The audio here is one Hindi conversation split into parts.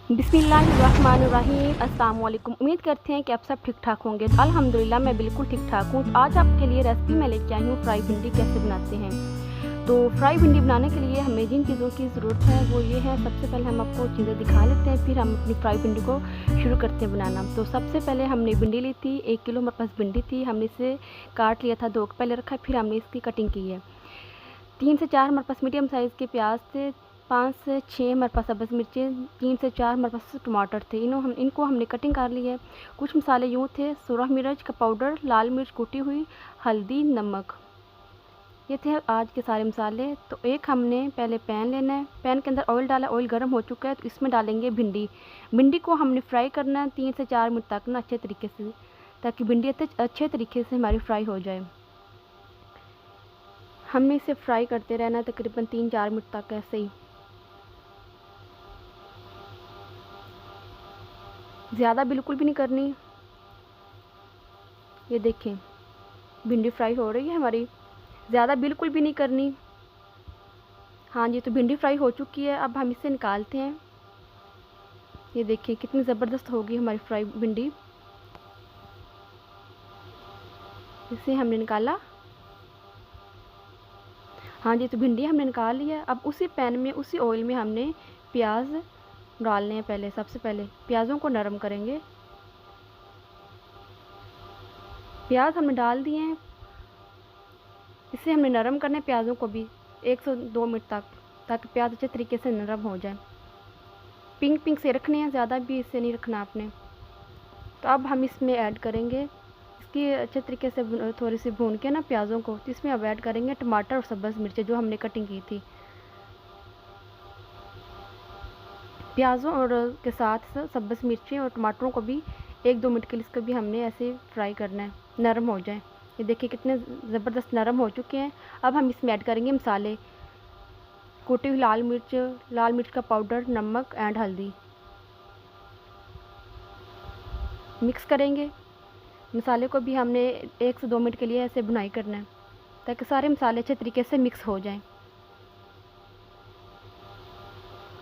बिस्मिल्लाहिर्रहमानिर्रहीम। अस्सलाम वालेकुम। उम्मीद करते हैं कि आप सब ठीक ठाक होंगे। तो अल्हम्दुलिल्लाह मैं बिल्कुल ठीक ठाक हूँ। तो आज आपके लिए रेसिपी मैं लेके आई हूँ फ्राई भिंडी कैसे बनाते हैं। तो फ्राई भिंडी बनाने के लिए हमें जिन चीज़ों की ज़रूरत है वो ये है। सबसे पहले हम आपको चीज़ें दिखा लेते हैं, फिर हम अपनी फ्राई भिंडी को शुरू करते हैं बनाना। तो सबसे पहले हमने भिंडी ली थी, 1 किलो हमारे पास भिंडी थी। हमने इसे काट लिया था, 2 पहले रखा, फिर हमने इसकी कटिंग की है। 3 से 4 हमारे पास मीडियम साइज़ के प्याज थे, 5 से 6 हमारे पास सब्ज़ मिर्चें, 3 से 4 हमारे पास टमाटर थे। इनको हमने कटिंग कर ली है। कुछ मसाले यूँ थे: सुरख मिर्च का पाउडर, लाल मिर्च कुटी हुई, हल्दी, नमक। ये थे आज के सारे मसाले। तो एक हमने पहले पैन लेना है, पैन के अंदर ऑयल डाला, ऑयल गर्म हो चुका है तो इसमें डालेंगे भिंडी। भिंडी को हमने फ्राई करना है 3 से 4 मिनट तक ना, अच्छे तरीके से, ताकि भिंडी अच्छे तरीके से हमारी फ्राई हो जाए। हमने इसे फ्राई करते रहना है तकरीबन 3-4 मिनट तक, ऐसे ही, ज़्यादा बिल्कुल भी नहीं करनी। ये देखें भिंडी फ्राई हो रही है हमारी, ज़्यादा बिल्कुल भी नहीं करनी। हाँ जी, तो भिंडी फ्राई हो चुकी है। अब हम इसे निकालते हैं। ये देखिए कितनी ज़बरदस्त होगी हमारी फ्राई भिंडी। इसे हमने निकाला। हाँ जी, तो भिंडी हमने निकाल लिया। अब उसी पैन में, उसी ऑयल में हमने प्याज डालने हैं। पहले सबसे पहले प्याज़ों को नरम करेंगे। प्याज हमने डाल दिए हैं। इसे हमने नरम करना है प्याज़ों को भी 1 से 2 मिनट तक, ताकि प्याज अच्छे तरीके से नरम हो जाए। पिंक पिंक से रखने हैं, ज़्यादा भी इसे नहीं रखना आपने। तो अब हम इसमें ऐड करेंगे, इसकी अच्छे तरीके से थोड़ी सी भून के ना प्याज़ों को, तो इसमें अब ऐड करेंगे टमाटर और सब्ज़ मिर्चें जो हमने कटिंग की थी। प्याज़ों और के साथ सब्ज़ मिर्चें और टमाटरों को भी 1-2 मिनट के लिए इसको भी हमने ऐसे फ्राई करना है, नरम हो जाए। ये देखिए कितने ज़बरदस्त नरम हो चुके हैं। अब हम इसमें ऐड करेंगे मसाले, कुटी हुई लाल मिर्च का पाउडर, नमक एंड हल्दी। मिक्स करेंगे। मसाले को भी हमने 1 से 2 मिनट के लिए ऐसे भुनाई करना है, ताकि सारे मसाले अच्छे तरीके से मिक्स हो जाएं।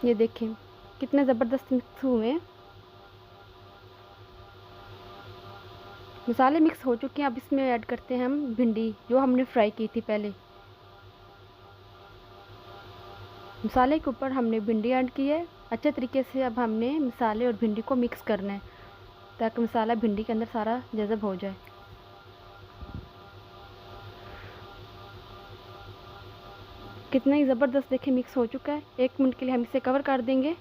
ये देखें कितने ज़बरदस्त मिक्स हुए हैं। मसाले मिक्स हो चुके हैं। अब इसमें ऐड करते हैं हम भिंडी जो हमने फ्राई की थी पहले। मसाले के ऊपर हमने भिंडी ऐड की है अच्छे तरीके से। अब हमने मसाले और भिंडी को मिक्स करना है, ताकि मसाला भिंडी के अंदर सारा जज़ब हो जाए। कितना ही ज़बरदस्त देखें मिक्स हो चुका है। 1 मिनट के लिए हम इसे कवर कर देंगे।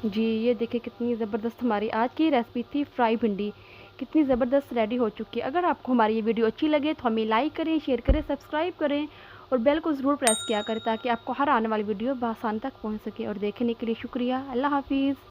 जी ये देखिए कितनी ज़बरदस्त हमारी आज की रेसिपी थी फ्राई भिंडी, कितनी ज़बरदस्त रेडी हो चुकी है। अगर आपको हमारी ये वीडियो अच्छी लगे तो हमें लाइक करें, शेयर करें, सब्सक्राइब करें और बेल को ज़रूर प्रेस किया करें, ताकि आपको हर आने वाली वीडियो बआसानी तक पहुंच सके। और देखने के लिए शुक्रिया। अल्लाह हाफिज़।